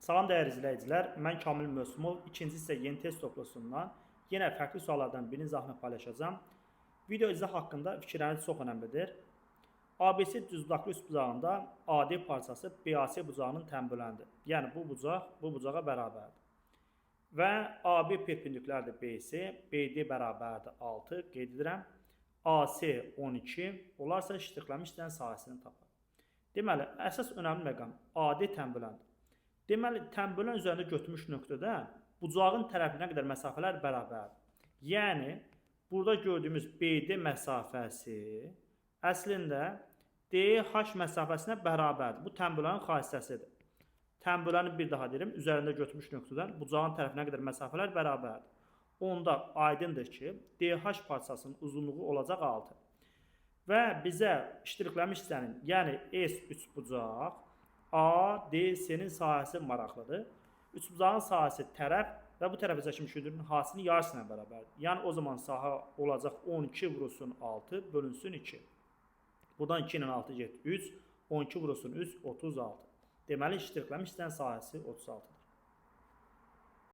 Salam dəyərli izləyicilər, mən Kamil Mösümov. İkinci isə yeni test toplusundan yenə fərqli suallardan birini izahını paylaşacağım. Video izah haqqında fikirləriniz çox önəmlidir. ABC düzbucaqlı üst bucağında AD parçası BAC bucağının təmböləndir. Yəni bu bucaq bu bucağa bərabərdir. Və AB perpendikulərdir BC, BD bərabərdir 6, qeyd edirəm. AC 12, olarsa şişdirlənmiş istənilən sahəsini tapar. Deməli, əsas önəmli məqam AD təmböləndir. Deməli, təmbölən üzərində götürmüş nöqtədə bucağın tərəfinə qədər məsafələr bərabərdir. Yəni, burada gördüyümüz BD məsafəsi əslində DH məsafəsinə bərabərdir. Bu təmbölənin xassəsidir. Təmböləni bir daha deyirəm, üzərində götürmüş nöqtədən bucağın tərəfinə qədər məsafələr bərabərdir. Onda aydındır ki, DH parçasının uzunluğu olacaq 6. Və bizə iştirilmiş hissənin, yəni S3 bucaq, ADC-nin sahəsi maraqlıdır. Üçbucağın sahəsi tərəf və bu tərəfə çəkilmiş hündürlüyün hasının yarısına bərabərdir. Yəni o zaman sahə olacaq 12 vurulsun 6 bölünsün 2. Buradan 2 ilə 6 getdi 3, 12 vurulsun 3 36. Deməli iştirilmiş hissənin sahəsi 36-dır.